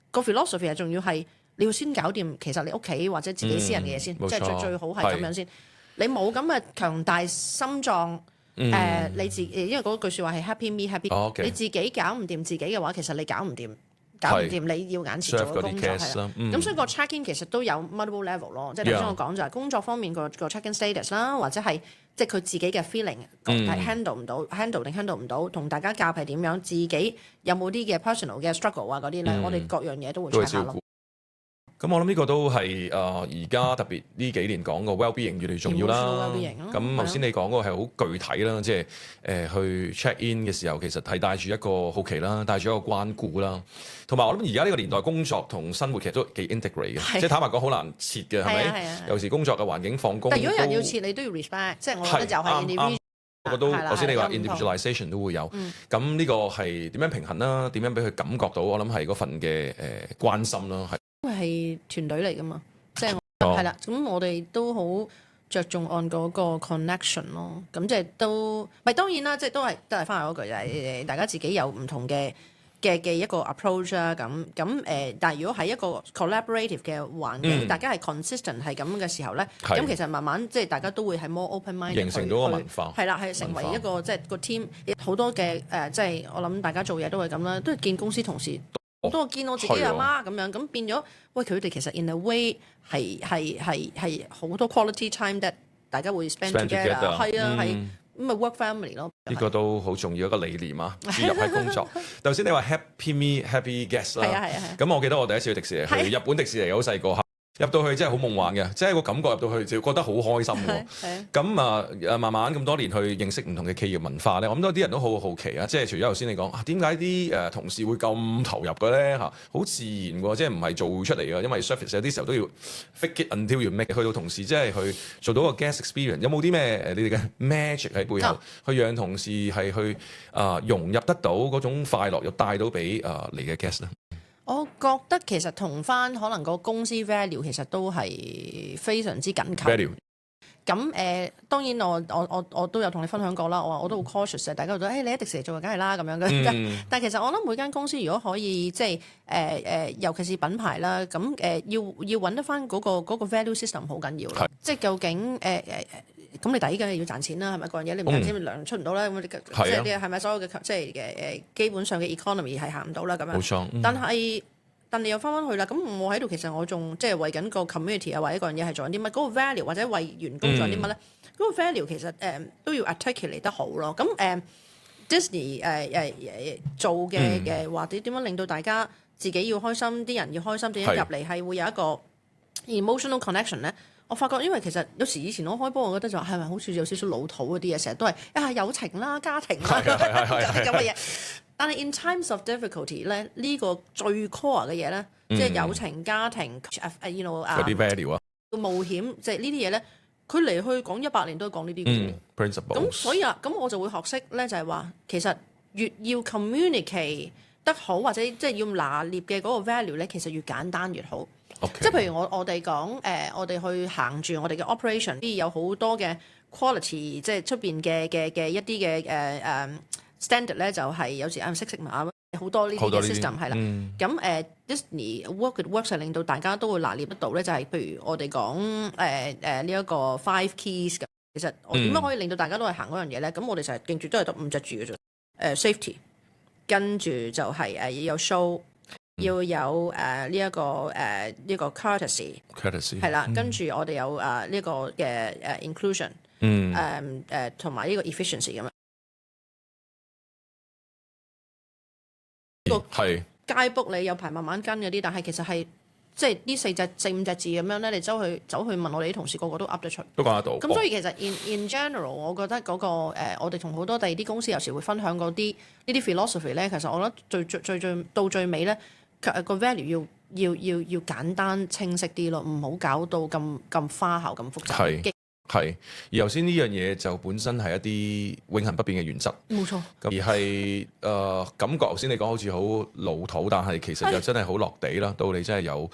個 philosophy 係仲要係你要先搞掂，其實你屋企或者自己私人嘅嘢先，即係最好係咁樣先。你冇咁嘅強大心臟，你自己因為嗰句説話係 happy me happy，你自己搞唔掂自己嘅話，其實你搞唔掂，你要眼前做嘅工作係啦。咁所以個 check in 其實都有 multiple level 咯，即係頭先我講就係工作方面個 check in status 啦，或者係即係佢自己嘅 feeling 係 handle 唔到，handle 定 handle 唔到，同大家夾係點樣，自己有冇啲嘅 personal 嘅 struggle 啊嗰啲咧，我哋各樣嘢都會 check 下咯。咁我諗呢個都係而家特別呢幾年講個 well-being 越嚟越重要啦。咁頭先你講嗰個係好具體啦，即係去 check in 嘅時候，其實係帶住一個好奇啦，帶住一個關顧啦。同埋我諗而家呢個年代工作同生活其實都幾 integrate 嘅，即係坦白講好難切嘅，係咪？有時工作嘅環境放工。但如果人要切，你都要 respect， 即係我覺得就係 individual。我都頭先你話 individualization 都會有，咁呢個係點樣平衡啦？點樣俾佢感覺到？我諗係嗰份嘅關心啦，係。因為係團隊嚟㗎嘛，即係係啦，咁我哋都好着重按嗰個 connection 咯，咁即係都咪當然啦，即係都係翻嚟嗰句就係大家自己有唔同嘅一個 approach 啦，咁但係如果喺一個 collaborative 嘅環境，大家係 consistent 係咁嘅時候咧，咁其實慢慢即係大家都會係 more open mind 形成到個文化，係啦，係成為一個即係個 team 好多嘅即係我諗大家做嘢都係咁啦，都係見公司同事。都我見我自己阿媽咁樣，咁變咗，喂佢哋其實 in a way 係好多 quality time that 大家會 spend together，係啊係，咁咪 work family 咯。呢個都好重要一個理念啊，注入喺工作。頭先你話 happy me happy guest 啦，咁我記得我第一次去迪士尼，去日本迪士尼好細個。入到去真係好夢幻嘅，即係個感覺入到去就覺得好開心喎。咁慢慢咁多年去認識唔同嘅企業文化咧，我諗多啲人都好好奇啊。即係除咗頭先你講點解啲同事會咁投入嘅咧嚇？好自然喎，即係唔係做出嚟嘅，因為 service 有啲時候都要 fake it until you make。去到同事即係去做到個 guest experience，有冇啲咩你哋嘅 magic 喺背後，去讓同事係去融入得到嗰種快樂，又帶到俾你嘅 guest 咧？我覺得其實同翻可能個公司 value 其實都係非常之緊扣。咁當然我都有同你分享過啦，我都好 cautious 大家都你喺迪士尼做就梗係啦咁樣嘅。但係其實我諗每間公司如果可以即係尤其是品牌啦，咁要揾得翻嗰個 value system 好緊要啦。即係究竟咁你第一梗係要賺錢啦，係咪嗰樣嘢你唔賺錢糧出唔到啦，咁即係你係咪所有嘅即係基本上嘅 economy 係行唔到啦咁樣。冇錯。但你又翻去啦，咁我喺度其實我仲即係為緊個 community 啊，或者一個人嘢係做緊啲乜？嗰個 value 或者為員工做緊啲乜咧？嗰個 value 其實都要 articulate 得好咯。咁Disney 做嘅或者點樣令到大家自己要開心，啲人要開心，點樣入嚟係會有一個 emotional connection 咧？我發覺，因為其實有時以前我開波，我覺得就係咪好似有少少老土嗰啲嘢，成日都係友情啦、家庭啦咁嘅嘢。但係 in times of difficulty 咧，呢個最 core 嘅嘢咧，即係友情、家庭，you know 嗰啲 value 啊，冒險，即係呢啲嘢咧，佢嚟去講100年都係講呢啲嘅 principle。咁所以咁我就會學識咧，就係話其實越要 communicate 得好，或者即係要拿捏嘅嗰個 value 咧，其實越簡單越好。即係譬如我哋講我哋去行住我哋嘅 operation，有好多嘅 quality，即係出邊嘅一啲嘅standard 咧，就係有時Six Sigma好多呢啲嘅 system 係啦。咁Disney works 係令到大家都會拿捏得到咧，就係譬如我哋講呢一個 5 keys 嘅。其實我點樣可以令到大家都係行嗰樣嘢咧？咁我哋成日記住都係得5隻字嘅啫。safety， 跟住就係有 show。要有呢個 courtesy 係啦，跟住我哋有呢個嘅inclusion， 同埋呢個 efficiency 咁樣。係街 book 你有排慢慢跟嗰啲，但係其實係即係呢4、5隻字咁樣咧，你走去問我哋啲同事，個個都噏得出，都講得到。咁所以其實 in general， 我覺得嗰個我哋同好多第二啲公司有時會分享嗰啲呢啲 philosophy 咧，其實我覺得最到最尾咧，個 value 要簡單清晰啲咯，唔好搞到咁花巧咁複雜。係，而頭先呢樣嘢就本身係一啲永恆不變嘅原則，冇錯。而係感覺頭先你講好似好老土，但係其實又真係好落地啦。到你真係有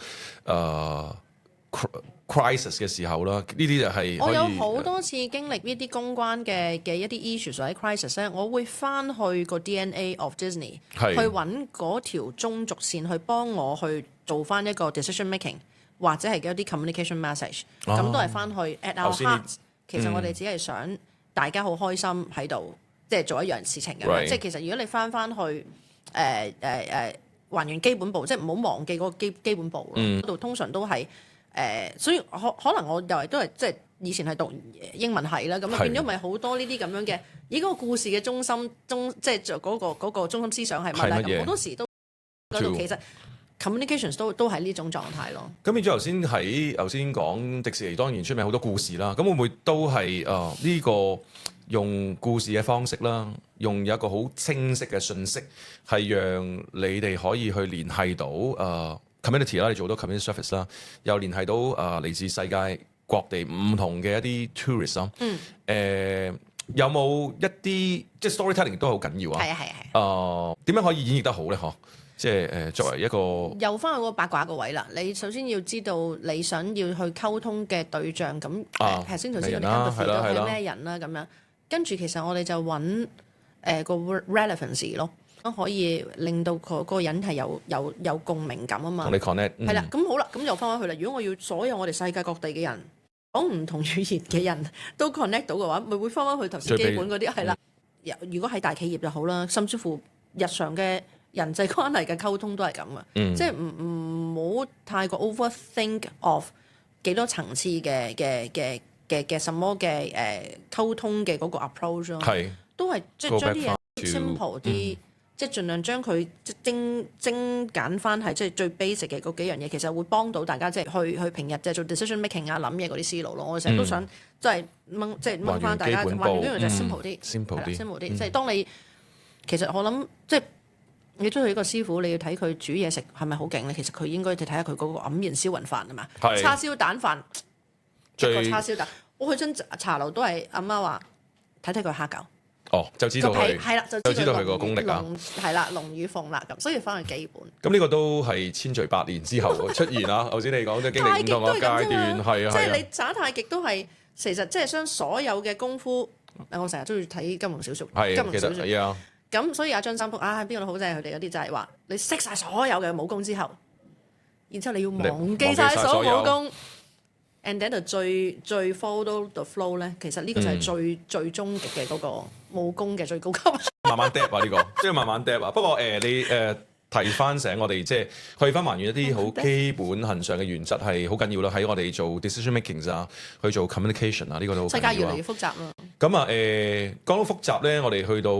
crisis 嘅時候啦，呢啲就係我有好多次經歷呢啲公關嘅一啲 issues 或者 crisis 咧，我會翻去個 DNA of Disney 去揾嗰條中軸線去幫我去做翻一個 decision making。或者係一啲 communication message，咁都係翻去 at our heart。其實我哋只係想大家好開心喺度，即係做一樣事情嘅。即係其實如果你翻去還原基本步，即係唔好忘記嗰個基本步嗰度，通常都係所以可能我又係都係即係以前係讀英文系啦，咁變咗咪好多呢啲咁樣嘅。嗰個故事嘅中心即係嗰個中心思想係乜咧？好多時都嗰度其實。communications 都係呢種狀態咯。咁變咗頭先講迪士尼當然出名好多故事啦。咁會唔會都係呢個用故事嘅方式啦，用有一個好清晰嘅信息，係讓你哋可以去聯繫到community 啦，你做到 community service 啦，又聯繫到嚟自世界各地唔同嘅一啲 tourist 啦。有冇一啲即係 storytelling 都好緊要啊？係。點樣可以演繹得好咧？即係作為一個又翻去嗰個八卦個位啦。你首先要知道你想要去溝通嘅對象，咁頭先嗰啲 empathy 都係咩人啦咁樣。跟住其實我哋就揾個 relevance 咯，可以令到嗰個人係有共鳴感啊嘛。同你 connect 係啦，咁好啦，咁又翻返去啦。如果我要所有我哋世界各地嘅人講唔同語言嘅人都 connect 到嘅話，咪會翻返去頭先基本嗰啲係啦。如果係大企業就好啦，甚至乎日常嘅人際關係嘅溝通都係咁嘅，即係唔好太過 overthink of 幾多層次嘅什麼嘅溝通嘅嗰個 approach 咯，都係即係將啲嘢 simple 啲，即係盡量將佢精簡翻係即係最 basic 嘅嗰幾樣嘢，其實會幫到大家即係去平日即係做 decision making 啊諗嘢嗰啲思路咯。我成日都想即係掹翻大家，還原呢樣就 simple 啲，simple 啲，即係當你其實我諗即係。你出去一個師傅，你要睇佢煮嘢食係咪好勁咧？其實佢應該睇下佢嗰個黯然銷魂飯啊嘛，叉燒蛋飯一個叉燒蛋。我去親茶樓都係阿媽話睇佢蝦餃，就知道佢係啦，就知道佢個功力啦，係啦，龍與鳳啦咁，所以翻去基本。咁呢個都係千錘百煉之後出現啦。頭先你講即係經歷唔同嘅階段，係啊，即係你耍太極都係其實即係將所有嘅功夫。我成日都要睇金庸小説，金庸小説。咁所以阿張三豐邊個都好正，佢哋嗰啲就係話你識晒所有嘅武功之後，然之後你要忘記晒所有武功 ，and then 就最 follow the flow 咧。其實呢個就係最終極嘅嗰個武功嘅最高級。慢慢 dep 啊呢個，即係慢慢 dep 啊。不過你提翻醒我哋，即係去翻還原一啲好基本恆常嘅原則係好緊要啦。喺我哋做 decision making 啊，去做 communication 啊，呢個都好緊要。世界越嚟越複雜啦。咁講到複雜咧，我哋去到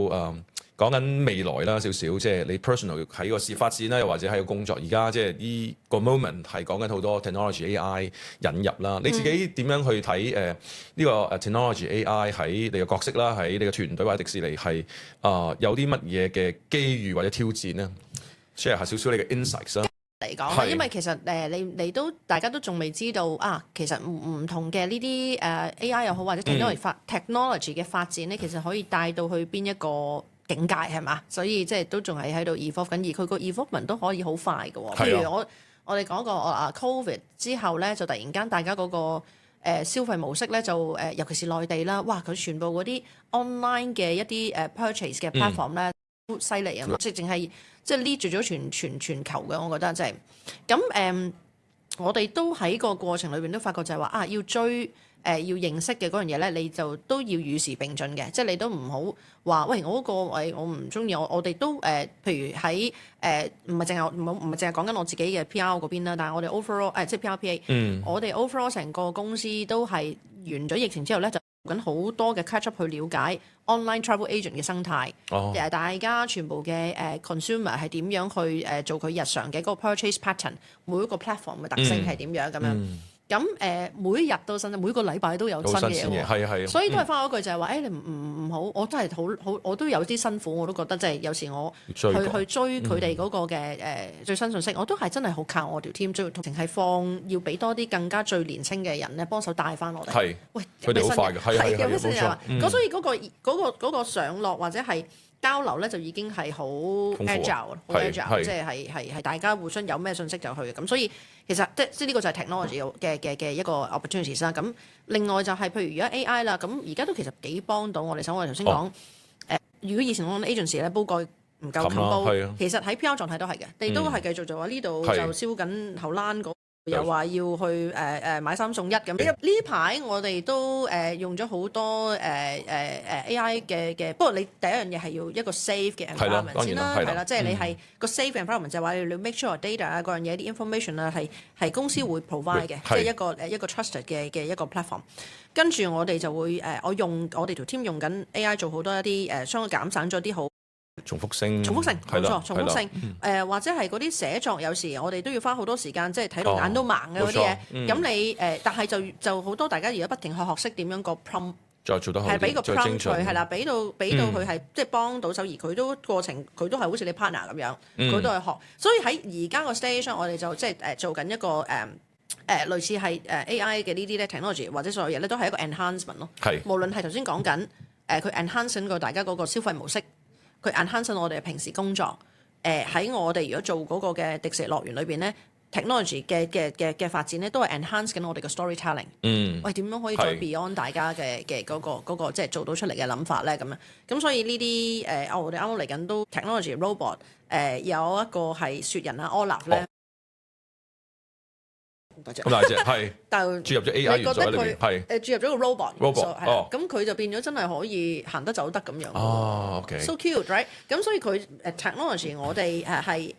講緊未來啦，少少即係你 personal 喺個事業發展啦，又或者喺個工作。而家即係呢個 moment 係講緊好多 technology AI 引入啦。你自己點樣去睇呢個 technology AI 喺你嘅角色啦，喺你嘅團隊或者迪士尼係有啲乜嘢嘅機遇或者挑戰咧？share 下少少你嘅 insights 啦。嚟講，因為其實你都大家都仲未知道其實唔同嘅呢啲AI 又好或者 technology 嘅發展咧，其實可以帶到去邊一個境界係嘛？所以即係都仲係喺度 evolve 緊，而佢個 evolvement 都可以好快嘅喎。譬如我哋講過COVID 之後咧，就突然間大家嗰個消費模式咧就尤其是內地啦，哇！佢全部嗰啲 online 嘅一啲purchase 嘅 platform 咧，好犀利啊嘛！即係淨係即係 lead 住咗全球嘅，我覺得即係咁我哋都喺個過程裏邊都發覺就係話要追要認識嘅嗰樣嘢咧，你就都要與時並進嘅，即係你都唔好話喂我嗰個我唔中意，我哋都譬如喺唔係淨係講緊我自己嘅 PR 嗰邊啦，但係我哋 overall 即係 PRPA，我哋 overall 成個公司都係完咗疫情之後咧就做緊好多嘅 catch up 去了解 online travel agent 嘅生態，大家全部嘅consumer 係點樣去做佢日常嘅嗰個 purchase pattern， 每一個 platform 嘅特性係點樣咁樣。咁每一日都新，每個禮拜都有新嘅嘢喎，係所以都係翻嗰句就係話，你唔好，我真係好，我都有啲辛苦，我都覺得即係有時我去追佢哋嗰個嘅最新信息，我都係真係好靠我條 team 追，同情係要俾多啲更加最年輕嘅人咧幫手帶翻我哋。係，喂，佢哋好快嘅，係冇錯。咁所以嗰個上落或者係交流咧就已經係好 agile， 好 agile， 即係大家互相有咩信息就去嘅。咁所以其實即係呢個就係 technology 嘅一個 opportunities 啦。咁另外就係譬如而家 AI 啦，咁而家都其實幾幫到我哋手。我哋頭先講如果以前我 agency 咧煲蓋唔夠冚煲，其實喺 PR 狀態都係嘅，你都係繼續做話呢度就燒緊後欄嗰。又話要去買3送1咁。呢排我哋都用咗好多AI 嘅，不過你第一樣嘢係要一個 safe 嘅 environment 先啦，係啦，即係你係個 safe environment 就係話你 make sure data 啊嗰樣嘢啲 information 啊係公司會 provide 嘅，即係一個 trusted 嘅一個 platform。跟住我哋就會我哋條 team 用緊 AI 做好多一啲相減省咗啲好。重複性冇錯，重複性或者係嗰啲寫作，有時我哋都要花好多時間，即係睇到眼都盲嘅嗰啲嘢。咁你但係就好多大家而家不停去學識點樣個 prompt， 再做得好啲，俾個 prompt 佢係啦，俾到佢係即係幫到手，而佢都過程佢都係好似你 partner 咁樣，佢都係學。所以喺而家個 stage 我哋就即係做緊一個類似係AI 嘅呢啲咧 technology 或者所有嘢咧都係一個 enhancement 咯。無論係頭先講緊佢 enhance 過大家嗰個消費模式。佢 enhance 我哋平時工作，喺我哋如果做嗰個嘅迪士尼樂園裏邊咧 ，technology 嘅發展咧，都係 enhance 緊我哋嘅 storytelling。喂，點樣可以再 beyond 大家嘅嗰個即係做到出嚟嘅諗法咧？咁樣，咁所以呢啲我哋啱啱嚟緊都 technology robot，有一個係雪人啊 Olaf 咧。咁大隻係，但注入咗 AI 元素喺裏邊，係注入咗個 robot，咁佢就變咗真係可以行得走得咁樣。OK，so cute，right？ 咁所以佢technology 我哋係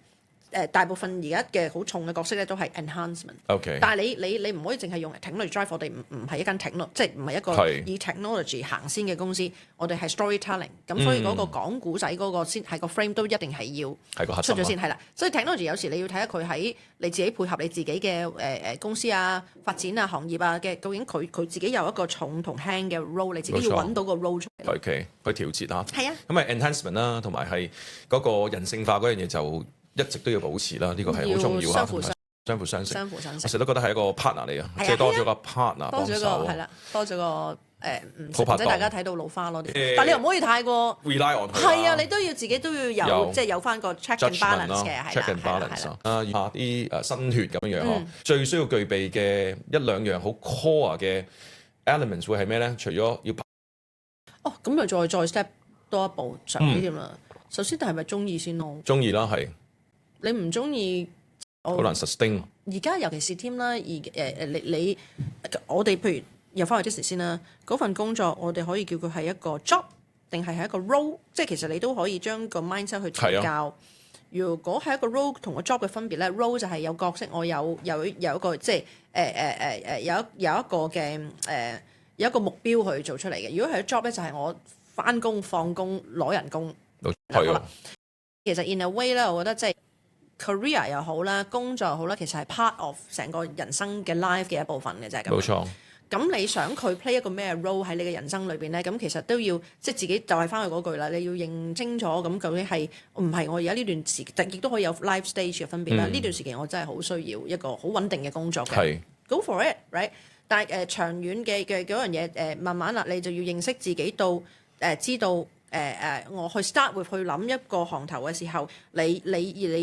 大部分而家嘅好重嘅角色咧都係 enhancement。OK，但係你唔可以淨係用 technology drive， 我哋唔係一間 technology， 即係唔係一個以 technology 行先嘅公司，我哋係 storytelling。咁所以嗰個講古仔嗰個先係個 frame 都一定係要出咗先係啦。所以 technology 有時你要睇下佢喺你自己配合你自己嘅公司啊、發展啊、行業啊嘅，究竟佢自己有一個重同輕嘅 role， 你自己要揾到個 role 出嚟。OK，去調節嚇。係啊。咁enhancement 啦，同埋係嗰個人性化嗰樣嘢就一直都要保持啦，呢個係好重要嚇，相輔相成。我成日都覺得係一個 partner 嚟啊，即係多咗個 partner 幫手。係啦，多咗個唔使大家睇到老花咯。但你又唔可以太過 rely on 佢。係啊，你都要自己都要有即係有翻個 check and balance 嘅，係啦。下啲新血咁樣樣最需要具備嘅1-2樣好 core 嘅 elements 會係咩咧？除咗要咁就再 step 多一步上啲添啦。首先係咪中意先咯？中意啦，係。你唔中意，好難 sustain。而家尤其是 team 啦，你我哋譬如又翻去 Disney 先啦，嗰份工作我哋可以叫佢係一個 job 定係一個 role， 即係其實你都可以將個 mindset 去調教。如果係一個 role 同個 job 嘅分別咧 ，role 就係有角色，我有一個即係有一個嘅有一個目標去做出嚟嘅。如果係 job 咧，就係我翻工放工攞人工。係啊。其實 in a way 咧，我覺得即係。career 又好啦，工作又好啦，其實係 part of 成個人生嘅 life 嘅一部分嘅啫。冇錯。咁你想佢 play 一個咩 role 喺你嘅人生裏邊咧？咁其實都要即係自己就係翻去嗰句啦。你要認清楚咁究竟係唔係我而家呢段時間，亦都可以有 life stage 嘅分別啦。呢段時期我真係好需要一個好穩定嘅工作嘅。係。Go for it，right？ 但係長遠嘅嗰樣嘢慢慢啦，你就要認識自己到知道。我去 start with 去諗一個行頭嘅時候，你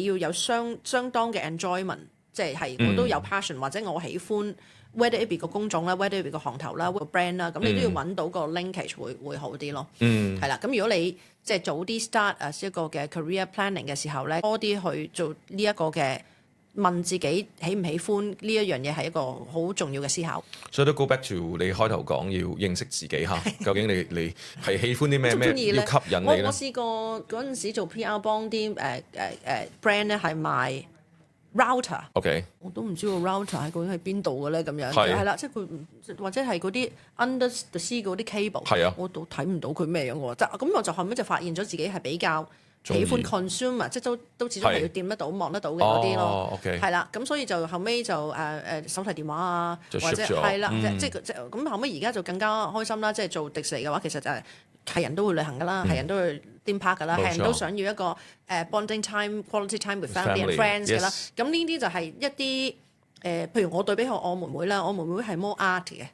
要有相當嘅 enjoyment， 即係我都有 passion， 或者我喜歡 whether it be 個工種啦 ，whether it be 個行頭啦，個 brand 啦，咁你都要揾到個 linkage 會好啲咯。係啦，咁如果你即係早啲 start 一個嘅 career planning 嘅時候咧，多啲去做呢一個嘅問自己喜唔喜歡呢一樣嘢係一個好重要嘅思考。所以都 go back to 你開頭講要認識自己嚇，究竟你係喜歡啲咩要吸引你咧？我試過嗰陣時做 PR 幫啲brand 咧係賣 router， 我都唔知個 router 係究竟喺邊度嘅咧咁樣，係啦，即係佢或者係嗰啲 under the sea 嗰啲 cable，我都睇唔到佢咩樣喎。咁我就後尾就發現咗自己係比較喜歡 consumer， 即係都始終係要掂得到、望得到嘅嗰啲咯。係啦，咁所以就後尾就手提電話啊，或者係啦，即係咁後尾而家就更加開心啦。即係做迪士尼嘅話，其實就係人都會旅行㗎啦，係人都會 theme park 㗎啦，係人都想要一個bonding time、quality time with family and friends 㗎啦。咁呢啲就係一啲譬如我對比下我妹妹啦，我妹妹係 more art 嘅，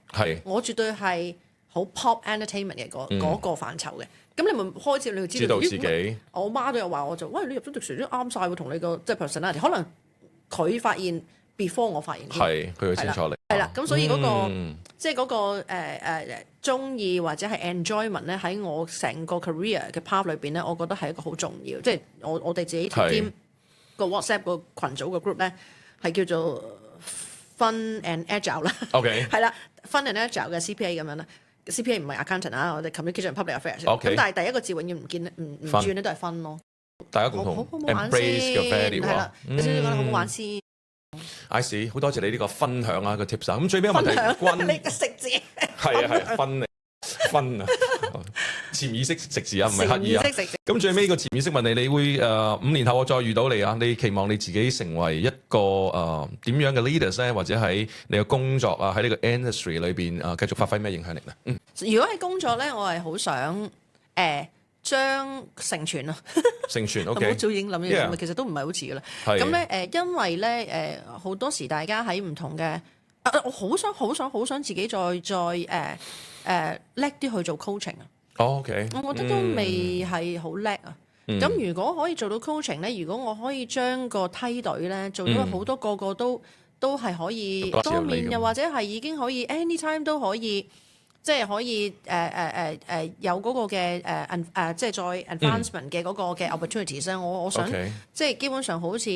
我絕對係好 pop entertainment 嘅嗰個範疇嘅。咁你咪開始你會知道自己。我媽都有話我就，喂，你入咗迪士尼都啱晒喎，同你個即係 personality。可能佢發現 before 我發現。係佢清楚你。係啦，咁所以嗰個即係嗰個中意或者係 enjoyment 咧，喺我成個 career 嘅 path 裏邊咧，我覺得係一個好重要。即係我哋自己 team 個 WhatsApp 個群組個 group 咧，係叫做 Fun and Agile 啦。OK。係啦，Fun and Agile 嘅 CPA 咁樣啦。CPA 唔係 accountant 啊，我哋 communication public affairs。咁但係第一個字永遠唔轉咧，都係分咯。大家共同 embrace 嘅 value 係啦，你先講得好唔好玩先？IC 好多謝你呢個分享啊個 tips 啊。咁最尾個問題，你個食字係分啊，潛意識食字啊，唔係刻意啊。咁最尾個潛意識問你，你會5年後我再遇到你啊？你期望你自己成為一個點樣嘅 leaders 咧，或者喺你嘅工作啊，喺呢個 industry 裏邊繼續發揮咩影響力咧？如果係工作咧，我係好想將成傳啊，成傳 OK。好早已經諗呢樣嘢，其實都唔係好遲噶啦。咁咧因為咧好多時大家喺唔同嘅，我好想自己再叻啲去做 coaching 啊。OK。我覺得都未係好叻啊。咁如果可以做到 coaching 咧，如果我可以將個梯隊咧做到好多個都係可以多面，又或者係已經可以 anytime 都可以。即係可以有嗰個嘅即係再 advancement 嘅嗰個嘅 opportunities 咧，我想即係基本上好似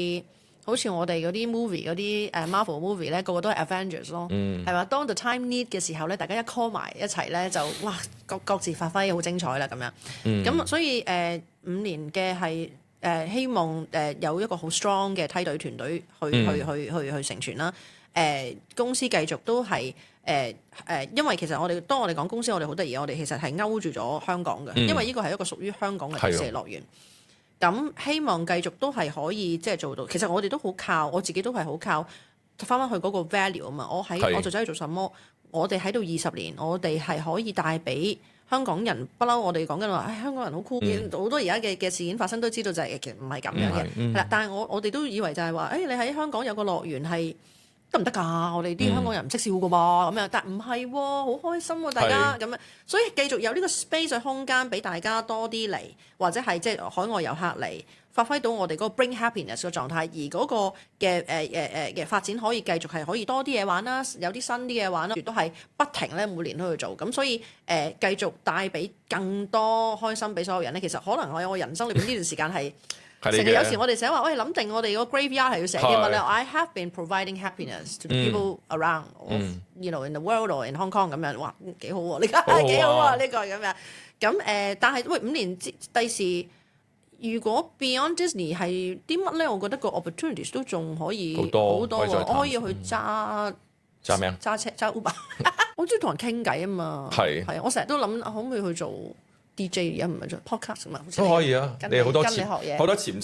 我哋嗰啲 movie 嗰啲Marvel movie 咧，個個都係 Avengers 咯，係嘛？當 the time need 嘅時候咧，大家一 call 埋一齊咧，就哇各自發揮好精彩啦咁樣。咁所以5年嘅係希望有一個好 strong 嘅梯隊團隊去成全啦。公司繼續都係因為其實當我哋講公司，我哋好得意，我哋其實係勾住咗香港嘅，因為呢個係一個屬於香港嘅迪士尼樂園。咁希望繼續都係可以即係做到。其實我哋都好靠，我自己都係好靠翻去嗰個 value 啊嘛。我就走去做什麼？我哋喺度20年，我哋係可以帶俾香港人不嬲。我哋講緊話，香港人好酷嘅，好多而家嘅事件發生都知道就係其實唔係咁樣嘅。係啦，但係我哋都以為就係話，你喺香港有個樂園係。得唔得㗎？我哋啲香港人唔識笑㗎噃，咁樣，但唔係喎，好開心喎，大家咁樣，所以繼續有呢個 space 嘅空間俾大家多啲嚟，或者係即係海外遊客嚟，發揮到我哋嗰個 bring happiness 嘅狀態，而嗰個嘅嘅發展可以繼續係可以多啲嘢玩啦，有啲新啲嘢玩啦，亦都係不停咧每年都去做，咁所以繼續帶俾更多開心俾所有人咧。其實可能我人生裏邊呢段時間係。成日有時我哋成日話，喂諗定我哋個 graveyard 係要寫啲乜咧 ？I have been providing happiness to the people around, you know, in the world or in Hong Kong 咁樣，哇幾好喎！呢個幾好啊！呢個咁樣咁但係喂5年第時，如果 Beyond Disney 係啲乜咧？我覺得個 opportunities 都仲可以好多喎，我可以去揸咩啊？揸車揸 Uber， 我中意同人傾偈啊嘛。係啊，我成日都諗可唔可以去做。DJ 而家唔係做 podcast 嘛？都可以啊！你好多潛質，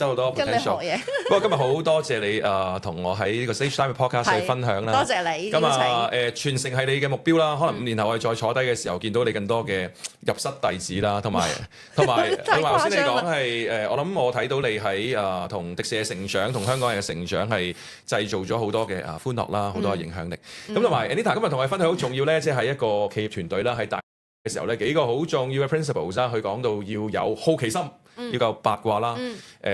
好多 potential。不過今日好多謝你同我喺呢個 Stage Time 嘅 podcast 去分享啦。多謝你。咁傳承係你嘅目標啦。可能5年後我哋再坐低嘅時候，見到你更多嘅入室弟子啦，同埋頭先你講係我諗我睇到你喺同迪士尼嘅成長，同香港人嘅成長係製造咗好多嘅歡樂啦，好多嘅影響力。咁同埋 Anita 今日同我哋分享好重要咧，即係一個企業團隊啦，喺大嘅時候咧幾個好重要嘅 principles 啦，佢講到要有好奇心，要夠八卦啦，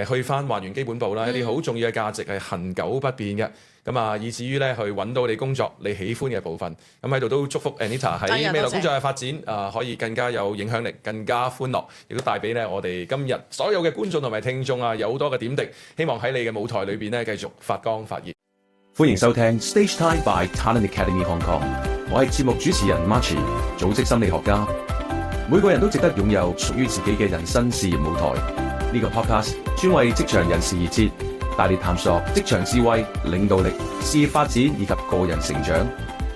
去翻還原基本步啦，一啲好重要嘅價值係恆久不變嘅。咁啊，以至於咧去揾到你工作你喜歡嘅部分。咁喺度都祝福 Anita 喺未來工作嘅發展可以更加有影響力，更加歡樂，亦都帶俾咧我哋今日所有嘅觀眾同埋聽眾有好多嘅點滴。希望喺你嘅舞台裏邊咧繼續發光發熱。歡迎收聽 Stage Time by Talent Academy Hong Kong。我係節目主持人 Marchie， 組織心理學家。每個人都值得擁有屬於自己嘅人生事業舞台。呢個 podcast 專為職場人士而設，帶你探索職場智慧、領導力、事業發展以及個人成長。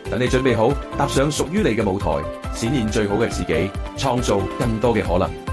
等你準備好踏上屬於你嘅舞台，展現最好嘅自己，創造更多嘅可能。